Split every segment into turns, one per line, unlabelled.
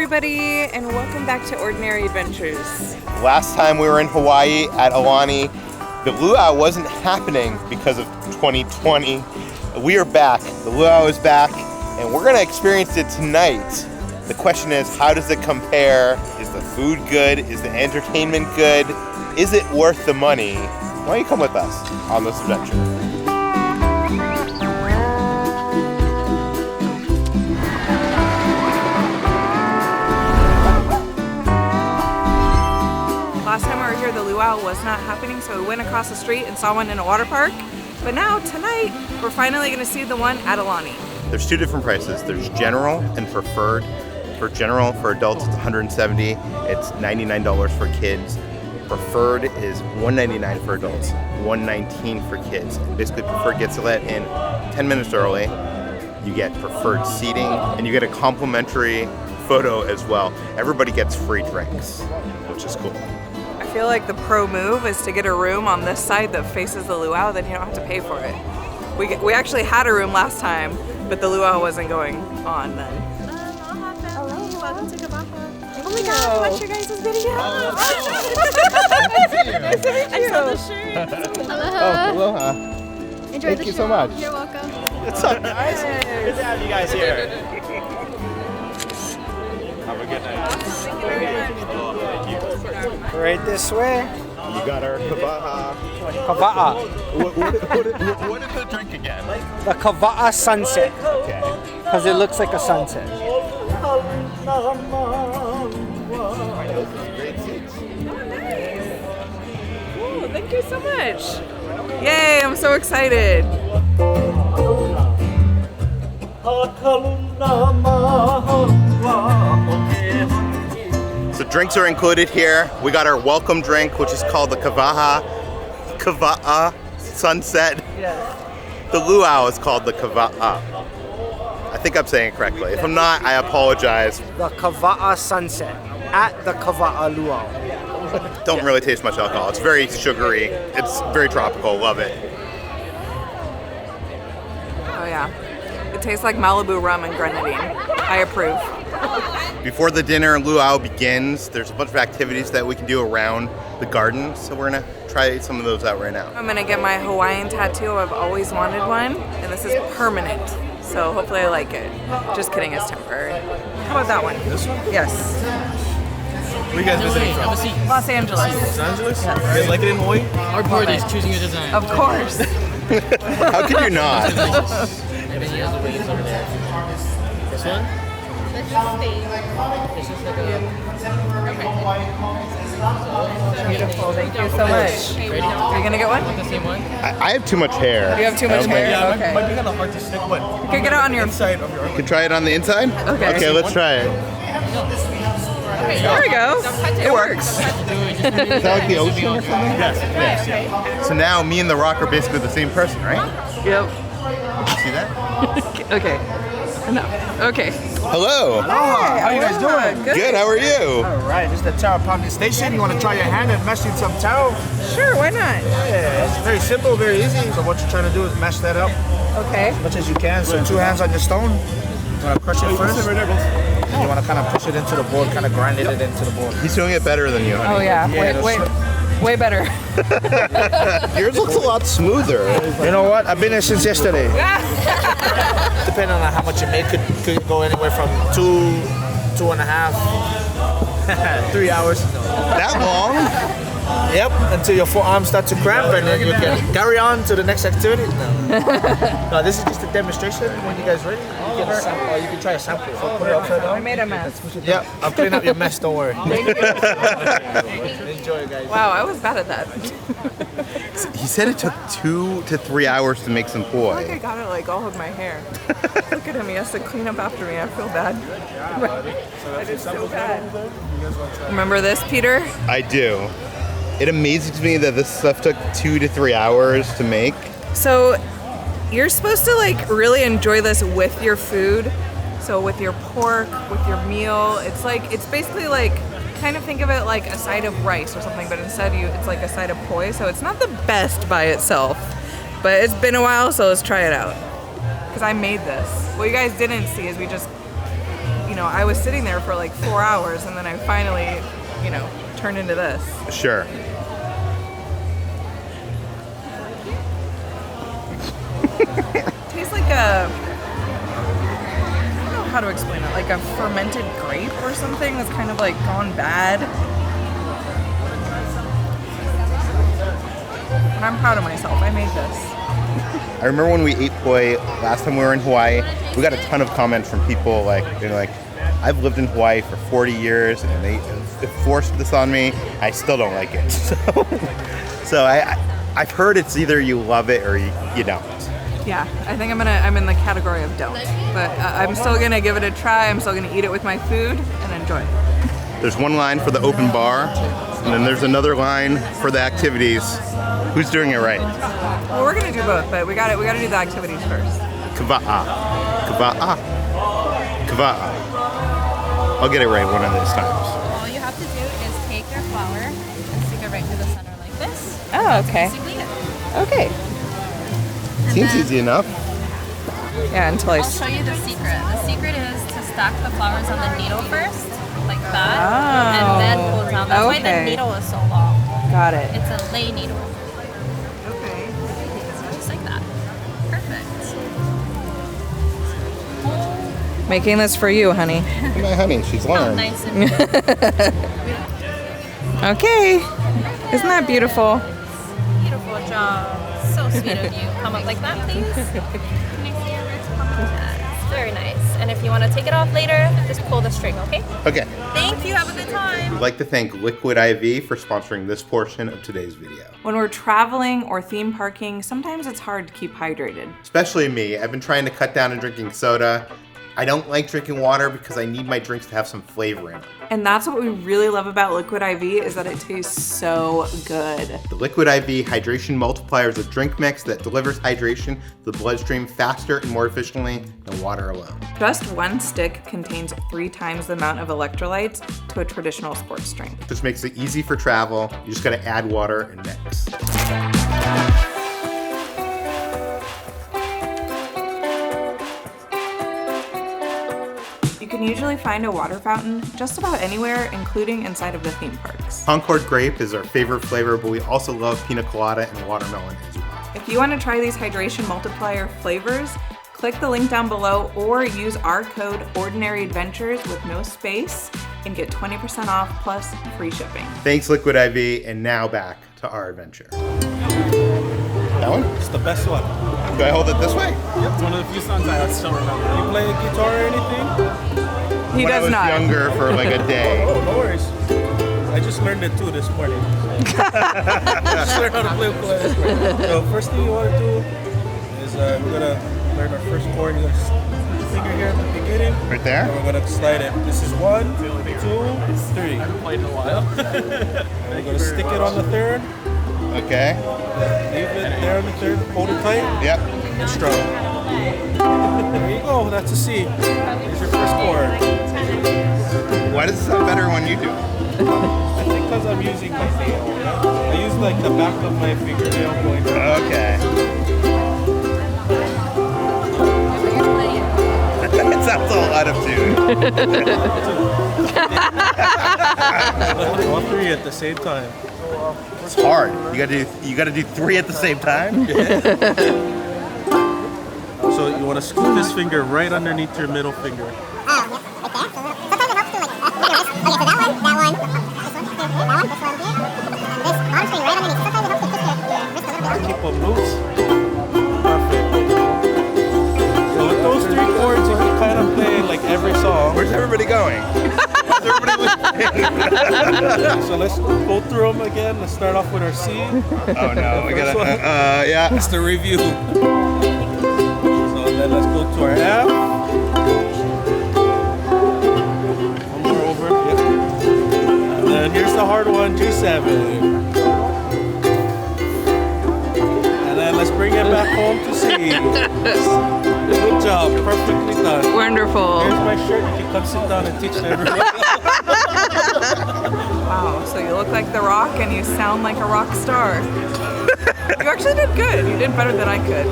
everybody, and welcome back to Ordinary Adventures.
Last time we were in Hawaii at Aulani, the luau wasn't happening because of 2020. We are back. The luau is back, and we're gonna experience it tonight. The question is, how does it compare? Is the food good? Is the entertainment good? Is it worth the money? Why don't you come with us on this adventure?
Last time we were here, the luau was not happening, so we went across the street and saw one in a water park. But now, tonight, we're finally gonna see the one at Aulani.
There's two different prices. There's general and preferred. For general, for adults, it's $170. It's $99 for kids. Preferred is $199 for adults, $119 for kids. Basically, preferred gets let in 10 minutes early. You get preferred seating, and you get a complimentary photo as well. Everybody gets free drinks, which is cool.
I feel like the pro move is to get a room on this side that faces the luau, then you don't have to pay for it. We actually had a room last time, but the luau wasn't going on then. Welcome to Kavaha. Oh my god, watch your guys' video. Nice to meet you. I saw the shirt.
Hello.
Oh, aloha.
Enjoy
Thank
the
you
show.
so much.
You're welcome.
What's up, guys? Good to have you guys here. Have a good night.
Thank you very much.
Right this way.
You got our kavaha.
Kava'a.
What is the drink again?
The Kava'a sunset.
Okay.
Because it looks like a sunset.
Oh, nice. Cool, thank you so much. Yay, I'm so excited.
So drinks are included here. We got our welcome drink, which is called the Kava'a Sunset.
Yes.
The luau is called the Kava'a. I think I'm saying it correctly. If I'm not, I apologize.
The Kava'a sunset at the Kava'a Luau.
Don't really taste much alcohol. It's very sugary. It's very tropical. Love it.
Oh yeah. It tastes like Malibu rum and grenadine. I approve.
Before the dinner luau begins, there's a bunch of activities that we can do around the garden. So we're gonna try some of those out right now.
I'm gonna get my Hawaiian tattoo. I've always wanted one, and this is permanent. So hopefully I like it. Just kidding, it's temporary. How about that one?
This one?
Yes.
Where are you guys visiting from?
Have a seat.
Los Angeles.
Los Angeles? You guys like it in Hawaii?
Our board is choosing your design.
Of course.
How could you not?
Everything has the waves over there. This one?
Let's just stay.
It's just like a...
Beautiful. Thank you so much.
Ready?
Are you gonna get one?
The same one?
I have too much hair.
You have too much
Okay.
hair?
Yeah,
Okay.
it might be kind of hard to stick, but
You can get it on your...
inside of your arm.
You can try it on the inside?
Okay.
Okay, let's try it.
There we go. It works.
Is that like the ocean or something?
Yes.
So now me and The Rock are basically the same person, right?
Yep.
You see that?
Okay. Enough. Okay.
Hello.
How you guys doing?
Good, how are you?
All right, this is the taro pounding station. You want to try your hand and mash in some taro?
Sure, why not?
Yeah, it's very simple, very easy. So what you're trying to do is mash that up
Okay.
as much as you can. So 2 hands on your stone. You want to crush it first. And you want to kind of push it into the board, kind of grind it into the board.
He's doing it better than you,
Oh
honey.
yeah.
Yeah,
Way better.
Yours looks a lot smoother.
You know what? I've been here since yesterday. Depending on how much you make, could go anywhere from 2.5, 3 hours.
That long?
Yep, until your forearms start to cramp and then you can carry on to the next activity. No, this is just a demonstration. When you guys ready, you can, you can try a sample. So put it upside
I
down.
made a mess.
Yeah, I'll clean up your mess, don't worry.
Thank you.
Enjoy, guys.
Wow, I was bad at that.
He said it took 2 to 3 hours to make some
I
poi.
got it like all of my hair. Look at him, he has to clean up after me. I feel bad. I did so bad. Remember this, Peter?
I do. It amazes me that this stuff took 2 to 3 hours to make.
So you're supposed to like really enjoy this with your food. So with your pork, with your meal, it's basically like, kind of think of it like a side of rice or something, but instead it's like a side of poi. So it's not the best by itself, but it's been a while, so let's try it out. Because I made this. What you guys didn't see is we just, I was sitting there for like 4 hours, and then I finally, turned into this.
Sure.
Tastes like a, I don't know how to explain it, like a fermented grape or something that's kind of like gone bad. And I'm proud of myself. I made this.
I remember when we ate poi last time we were in Hawaii, we got a ton of comments from people like, I've lived in Hawaii for 40 years and they forced this on me. I still don't like it. So I've heard it's either you love it or you don't.
Yeah, I think I'm in the category of don't. But I'm still gonna give it a try. I'm still gonna eat it with my food and enjoy it.
There's one line for the open bar, and then there's another line for the activities. Who's doing it right?
Well, we're gonna do both, but we gotta do the activities first.
Kawa'a. Kawa'a. Kawa'a. I'll get it right one of these times.
All you have to do is take your flour and stick it right through the center like this.
Oh, okay.
Basically it.
Okay.
Seems easy enough.
Yeah, until
I'll show you the secret. The secret is to stack the flowers on the needle first, like that, and then pull down. That's why the needle is so long.
Got it.
It's a lay needle.
Okay.
Just like that. Perfect.
Making this for you, honey.
My honey, she's
Oh,
learned.
nice and
Okay. Isn't that beautiful?
beautiful job. So sweet of you. Come up like that, please. Yes, very nice. And if you want to take it off later, just pull the string, okay?
Okay.
Thank you. Have a good time.
We'd like to thank Liquid IV for sponsoring this portion of today's video.
When we're traveling or theme parking, sometimes it's hard to keep hydrated.
Especially me. I've been trying to cut down on drinking soda. I don't like drinking water because I need my drinks to have some flavor in them.
And that's what we really love about Liquid IV is that it tastes so good.
The Liquid IV Hydration Multiplier is a drink mix that delivers hydration to the bloodstream faster and more efficiently than water alone.
Just one stick contains 3 times the amount of electrolytes to a traditional sports drink.
Just makes it easy for travel. You just gotta add water and mix.
You can usually find a water fountain just about anywhere, including inside of the theme parks.
Concord Grape is our favorite flavor, but we also love pina colada and watermelon as well.
If you want to try these hydration multiplier flavors, click the link down below or use our code Ordinary Adventures with no space and get 20% off plus free shipping.
Thanks, Liquid IV, and now back to our adventure. That one?
It's the best one.
Do I hold it this way?
Yep, it's one of the few songs I still remember. You play guitar or anything?
He
When I
does
was
not.
younger for like a day.
Oh, no worries. I just learned it too this morning. Just learned how to play ukulele this morning. So first thing you want to do is we're gonna learn our first chord. You're gonna stick your finger here at the beginning.
Right there?
And we're gonna slide it. This is 1, 2, 3. I haven't played in a while. And we're gonna stick it on the third.
Okay.
Leave it there on the third. Hold it tight.
Yep.
And strum. There you go. That's a C. Here's your first chord.
Why does it sound better when you do it?
I think because I'm using my nail. I use like the back of my fingernail going down.
Okay. It sounds all out of tune.
All 3 at the same time.
It's hard. You gotta do 3 at the same time?
So you want to scoop this finger right underneath your middle finger. Keep them loose. Perfect. So with those 3 chords, you can kind of play like every song.
Where's everybody going? Where's everybody listening?
So let's go through them again. Let's start off with our C.
Oh no, we
First
gotta,
one.
yeah.
That's the review. So then let's go to our F. One more over. Yep. And then here's the hard one, G7. And then let's bring it back home to C. Good job, perfectly done.
Wonderful.
Here's my shirt. You can come sit down and teach to everybody.
Wow, so you look like The Rock and you sound like a rock star. You actually did good. You did better than I could.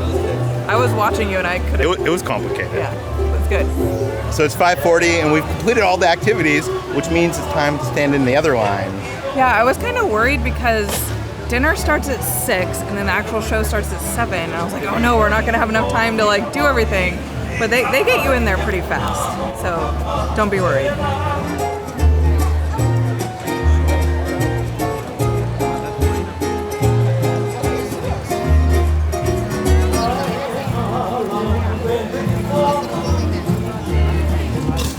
I was watching you and I couldn't.
It was complicated.
Yeah, it was good.
So it's 5:40 and we've completed all the activities, which means it's time to stand in the other line.
Yeah, I was kind of worried because dinner starts at 6 and then the actual show starts at 7. And I was like, oh no, we're not going to have enough time to like do everything. But they get you in there pretty fast. So don't be worried.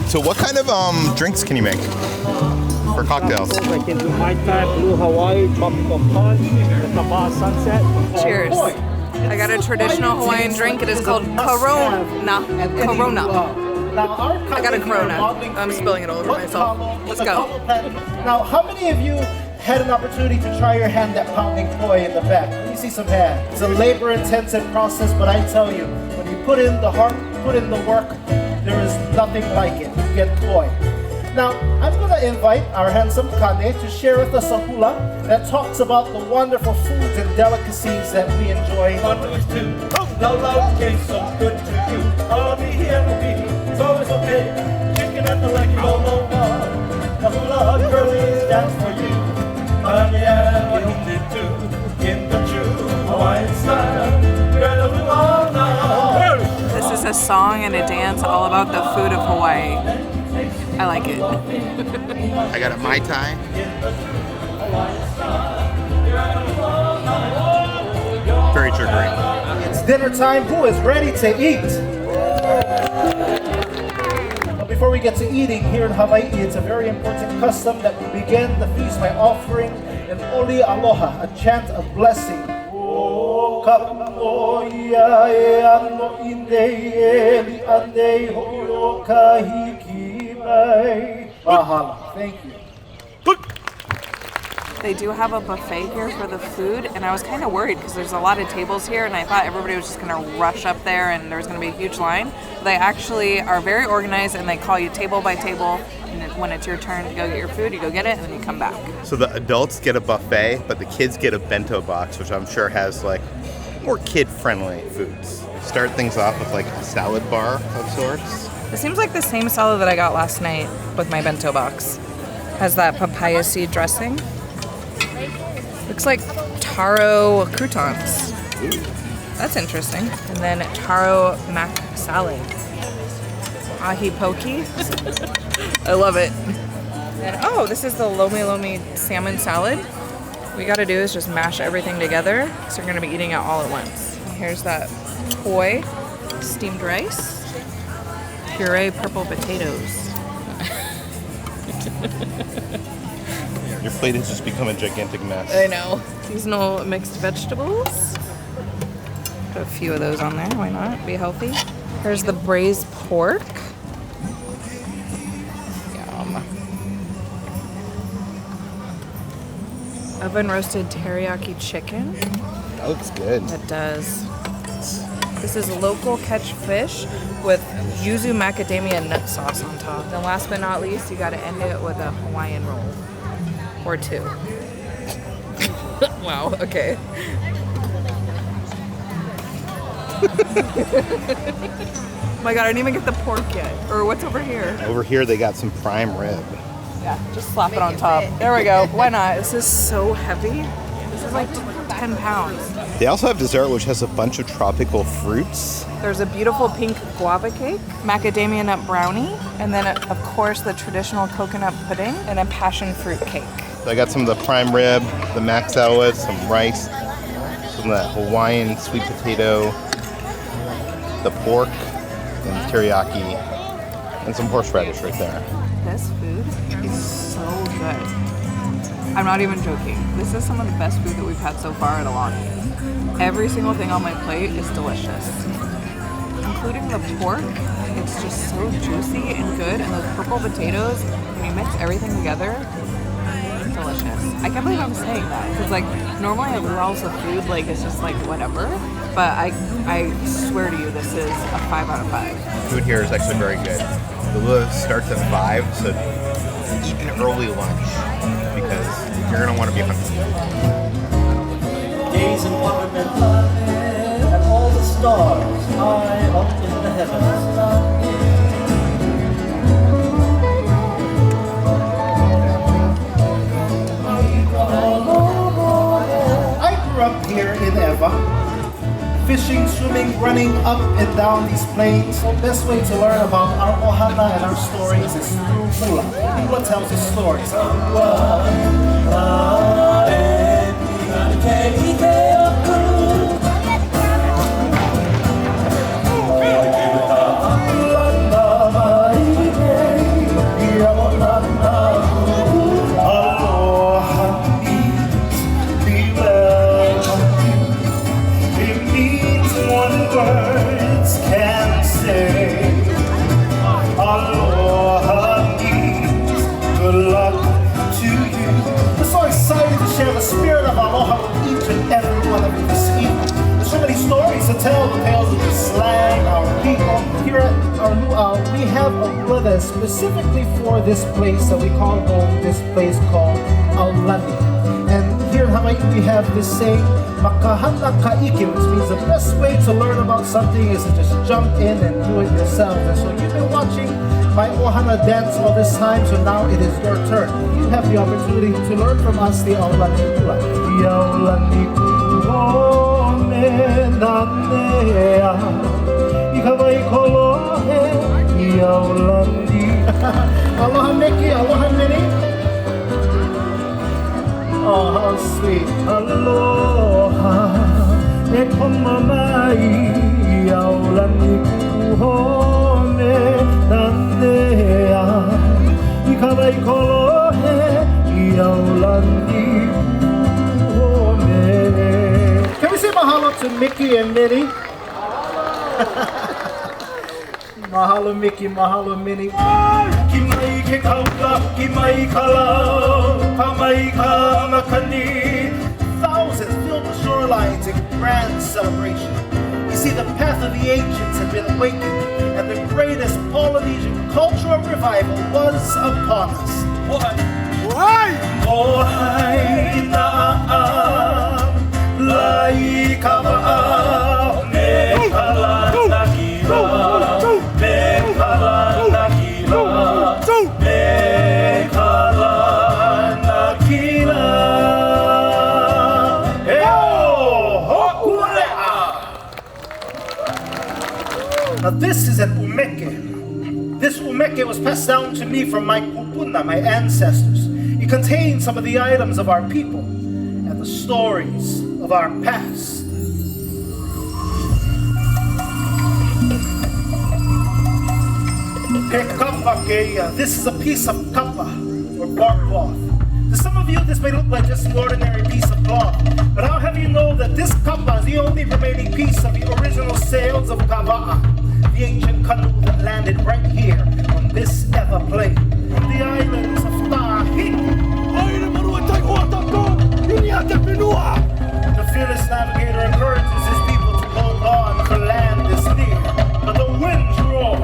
So what kind of drinks can you make for cocktails?
I can do Mai Tai, Blue Hawaii, Tropical Punch, the Taba Sunset.
Cheers. I got a traditional Hawaiian drink. It is called Corona. Corona. I got a Corona. I'm spilling it all over myself. Let's go.
Now, how many of you had an opportunity to try your hand at pounding poi in the back? Let me see some hands. It's a labor-intensive process, but I tell you, when you put in the heart, put in the work, there is nothing like it. You get poi. Now, I'm going to invite our handsome Kane to share with us a hula that talks about the wonderful foods and delicacies that we enjoy.
1, 2, 2. The love tastes so good to you. I'll be here with me. It's always okay. Chicken and the leg, the hula girlies dance for you. And yeah, we only do in the true Hawaiian style. Girl, Luau.
This is a song and a dance all about the food of Hawaii. I like it.
I got a Mai Tai. Very sugary.
It's dinner time. Who is ready to eat? But before we get to eating, here in Hawaii, it's a very important custom that we begin the feast by offering an oli aloha, a chant of blessing. Mahalo. Thank you.
They do have a buffet here for the food, and I was kind of worried because there's a lot of tables here, and I thought everybody was just going to rush up there and there was going to be a huge line. They actually are very organized, and they call you table by table, and when it's your turn to go get your food, you go get it, and then you come back.
So the adults get a buffet, but the kids get a bento box, which I'm sure has like more kid-friendly foods. Start things off with like a salad bar of sorts.
It seems like the same salad that I got last night with my bento box. Has that papaya seed dressing. Looks like taro croutons.
Ooh.
That's interesting. And then taro mac salad. Ahi poke. I love it. And oh, this is the lomi lomi salmon salad. What we gotta do is just mash everything together. So you're gonna be eating it all at once. Here's that poi, steamed rice, puree purple potatoes.
Your plate has just become a gigantic mess.
I know. Seasonal mixed vegetables. Put a few of those on there. Why not? Be healthy. Here's the braised pork. Yum. Oven roasted teriyaki chicken.
That looks good.
It does. This is local catch fish with yuzu macadamia nut sauce on top. And last but not least, you gotta end it with a Hawaiian roll. Or two. Wow, okay. Oh my god, I didn't even get the pork yet. Or what's over here?
Over here they got some prime rib.
Yeah, just slap it on top. There we go. Why not? This is so heavy. This is like 10 pounds.
They also have dessert which has a bunch of tropical fruits.
There's a beautiful pink guava cake, macadamia nut brownie, and then of course the traditional coconut pudding and a passion fruit cake.
So I got some of the prime rib, the mac salad, some rice, some of that Hawaiian sweet potato, the pork, and teriyaki, and some horseradish right there.
This food is so good. I'm not even joking. This is some of the best food that we've had so far at Aulani. Every single thing on my plate is delicious. Including the pork, it's just so juicy and good, and those purple potatoes, when you mix everything together, delicious. I can't believe I'm saying that because like normally I luaus of food like it's just like whatever, but I swear to you this is a 5 out of 5.
Food here is actually very good. The luau starts at 5, so eat an early lunch because you're gonna want to be hungry.
Gaze in wonderment at all the stars high up in the heavens.
river. Fishing, swimming, running up and down these plains. So best way to learn about our ohana and our stories is through hula. Hula tells us stories.
Words can say aloha means good luck to you.
We're so excited to share the spirit of aloha with each and every one of you this evening. There's so many stories to tell, the tales of the slang, our people. Here at our luau, we have a brother specifically for this place that we call home, this place called Aulani. And here in Hawaii we have this saying, makahana kaike, which means the best way to learn about something is to just jump in and do it yourself. And so you've been watching my ohana dance all this time, so now it is your turn. You have the opportunity to learn from us the Aulani Luau.
Aulani Luau nanea ikawai kolohe Aulani.
Aloha Mickey, aloha Minnie. Oh, how sweet.
Aloha e koma mai Aulani kuhone nanea ikawai kolohe Aulani kuhone.
Can we say mahalo to Mickey and Minnie? Mahalo Mickey, mahalo Minnie.
Ki mai ke kauka, ki mai ka lau, ka mai ka makani.
Thousands filled the shorelines in grand celebration. You see, the path of the ancients had been awakened, and the greatest Polynesian cultural revival was upon us.
What? Why? Oh, hai na lai kawa me kala na kira, me kala na kira, me kala na kira.
Now this is an umeke. This umeke was passed down to me from my kupuna, my ancestors. It contains some of the items of our people and the stories of our past. This is a piece of kapa, or bark cloth. To some of you, this may look like just an ordinary piece of cloth, but I'll have you know that this kapa is the only remaining piece of the original sails of Kawa'a, the ancient canoe that landed right here on this ever plain, on the islands of Tahiti. The fearless navigator encourages his people to hold on, for land is near, but the winds roar.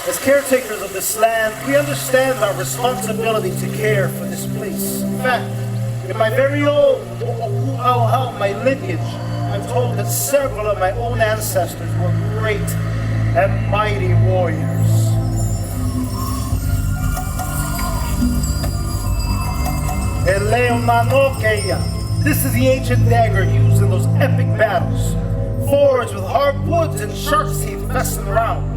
As caretakers of this land, we understand our responsibility to care for this place. In fact, in my very own my lineage, I'm told that several of my own ancestors were great and mighty warriors. This is the ancient dagger used in those epic battles, forged with hardwoods and shark's teeth fastened around.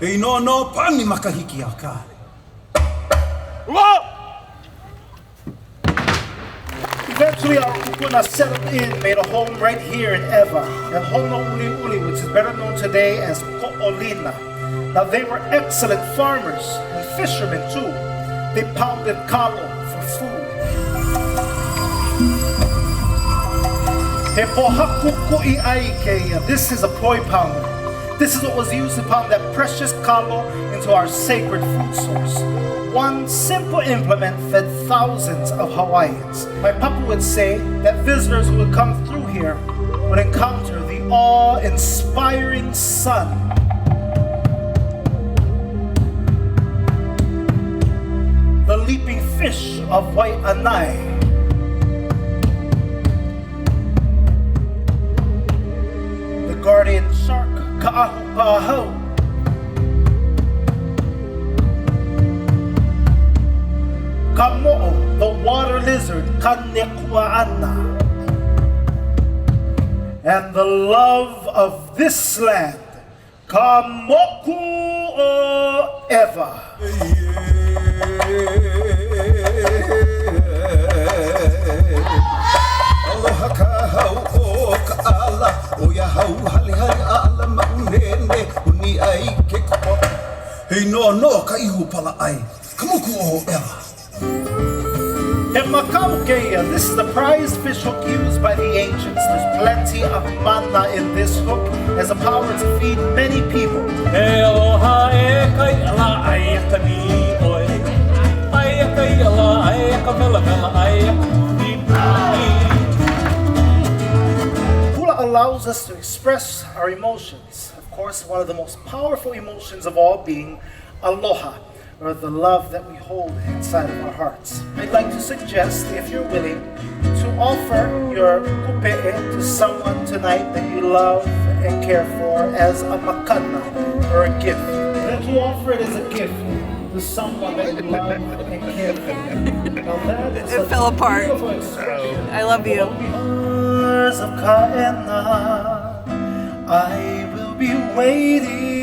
Ei no pani makahiki a ka.
Eventually, our kupuna settled in, made a home right here in Eva, and Honolulu, which is better known today as Ko'olina. Now, they were excellent farmers and fishermen too. They pounded kalo for food. He pohaku ku'i ai keia. This is a poi pounder. This is what was used to pound that precious kalo into our sacred food source. One simple implement fed thousands of Hawaiians. My papa would say that visitors who would come through here would encounter the awe-inspiring sun. The leaping fish of Wai'anae. The guardian shark, Ka'ahu Pa'ahau. Kamo'o, the water lizard, Kanekua'ana. And the love of this land, Kamoku'o Eva.
Aloha ka hau o ka ala, o ia hau hali ala maunene, uni ai ke kopo. Hei no ka ihu pala ai, kamuku o ela.
This is the prized fish hook used by the ancients. There's plenty of mana in this hook, has the power to feed many people. Hula allows us to express our emotions. Of course, one of the most powerful emotions of all being aloha, or the love that we hold inside of our hearts. I'd like to suggest, if you're willing, to offer your kupe'e to someone tonight that you love and care for as a makana, or a gift. And to offer it as a gift to someone that you love and care for. Now that is
It fell apart. I love you.
Of Kaena, I will be waiting.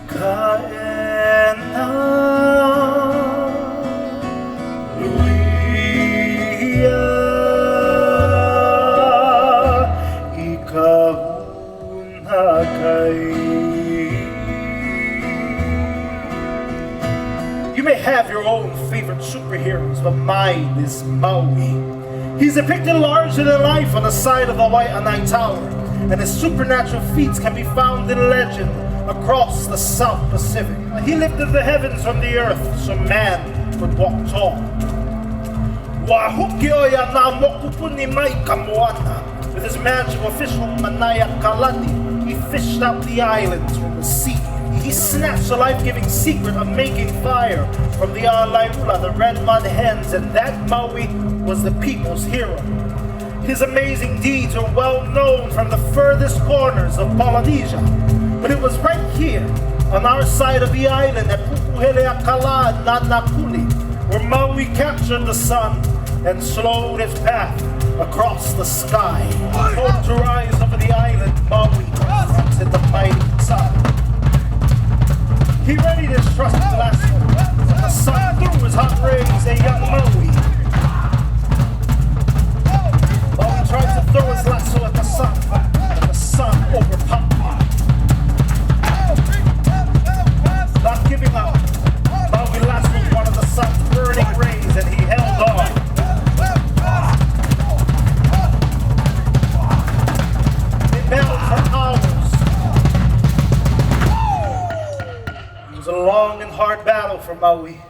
Kaena Luia Ikahuna Kai. You may have your own favorite superheroes, but mine is Maui. He's depicted larger than life on the side of the Wai'anae Tower, and his supernatural feats can be found in legend across the South Pacific. He lifted the heavens from the earth so man could walk tall. With his magical fish hook Manaya Kalani, he fished out the islands from the sea. He snatched the life-giving secret of making fire from the Aulani Luau, the red mud hens, and that Maui was the people's hero. His amazing deeds are well known from the furthest corners of Polynesia. But it was right here, on our side of the island at Pupuheleakala and Nanakuli, where Maui captured the sun and slowed its path across the sky. Hoped to rise over the island, Maui confronted the mighty sun. He readied his trusty lasso, and the sun threw his hot rays at young Maui. Maui tried to throw his lasso at the sun, but the sun overpowered him. Not giving up, Maui lassoed one of the sun's burning rays, and he held on. They battled for hours. It was a long and hard battle for Maui.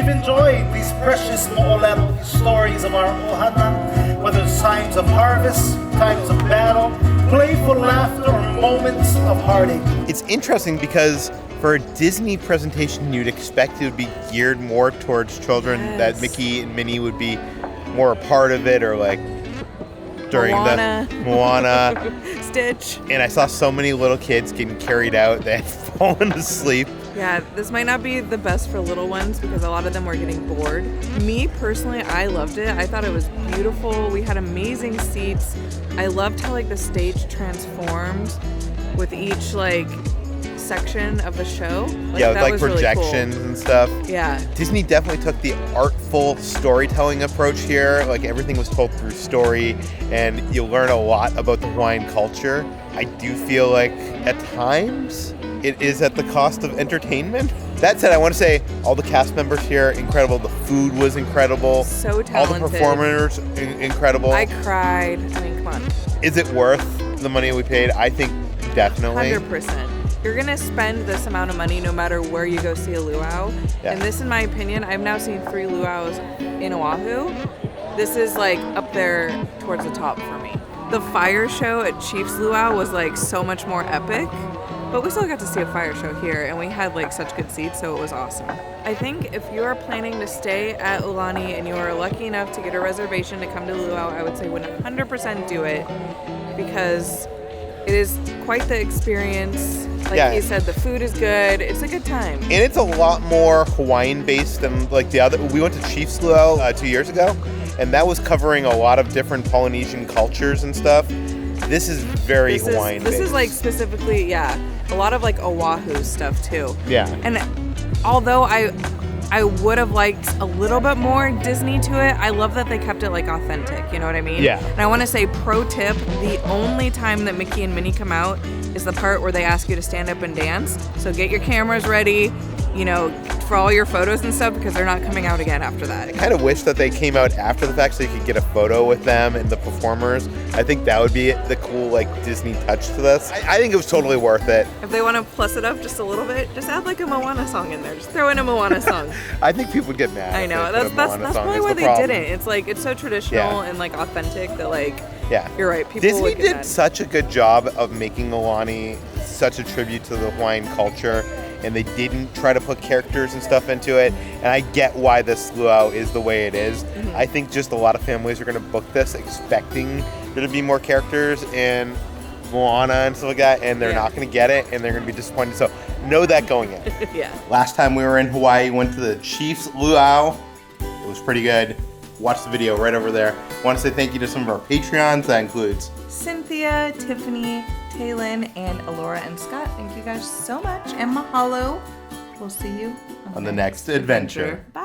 Enjoyed these precious mo'olelo, these stories of our ohana, whether it's times of harvest, times of battle, playful laughter, or moments of heartache.
It's interesting because for a Disney presentation, you'd expect it would be geared more towards children, that Mickey and Minnie would be more a part of it, or like during
Moana.
the Moana.
Stitch.
And I saw so many little kids getting carried out that had fallen asleep.
Yeah, this might not be the best for little ones because a lot of them were getting bored. Me personally, I loved it. I thought it was beautiful. We had amazing seats. I loved how like the stage transformed with each like section of the show.
Yeah, with
that
like
was really
projections
cool.
and stuff.
Yeah.
Disney definitely took the artful storytelling approach here. Like everything was told through story, and you learn a lot about the Hawaiian culture. I do feel like at times it is at the cost of entertainment. That said, I want to say all the cast members here, incredible. The food was incredible.
So talented.
All the performers, incredible.
I cried. I mean, come on.
Is it worth the money we paid? I think definitely.
100%. You're gonna spend this amount of money no matter where you go see a luau.
Yeah.
And this, in my opinion, I've now seen 3 luaus in Oahu. This is like up there towards the top for me. The fire show at Chief's Luau was like so much more epic, but we still got to see a fire show here, and we had like such good seats, so it was awesome. I think if you are planning to stay at Aulani and you are lucky enough to get a reservation to come to Luau, I would say 100% do it because it is quite the experience. Like he said, the food is good. It's a good time.
And it's a lot more Hawaiian based than like the other. We went to Chief's Luau 2 years ago, and that was covering a lot of different Polynesian cultures and stuff. This is very Hawaiian based.
This is like specifically, a lot of like Oahu stuff too.
Yeah.
And although I would have liked a little bit more Disney to it, I love that they kept it like authentic, you know what I mean?
Yeah.
And I want to say, pro tip, the only time that Mickey and Minnie come out is the part where they ask you to stand up and dance. So get your cameras ready, you know, for all your photos and stuff, because they're not coming out again after that.
I kind of wish that they came out after the fact so you could get a photo with them and the performers. I think that would be the cool like Disney touch to this. I think it was totally worth it.
If they want to plus it up just a little bit, just add like a Moana song in there. Just throw in a Moana song.
I think people would get mad.
I know. That's probably why they didn't. It's like it's so traditional and like authentic that like you're right. People
Disney
would get
did
mad.
such a good job of making Aulani such a tribute to the Hawaiian culture, and they didn't try to put characters and stuff into it. And I get why this luau is the way it is.
Mm-hmm.
I think just a lot of families are going to book this expecting there to be more characters in Moana and stuff like that, and they're not going to get it, and they're going to be disappointed. So know that going in.
Yeah.
Last time we were in Hawaii, went to the Chief's Luau. It was pretty good. Watch the video right over there. I want to say thank you to some of our Patreons. That includes
Cynthia, Tiffany, Taylin, and Alora and Scott. Thank you guys so much, and mahalo. We'll see you
on the next adventure.
Bye.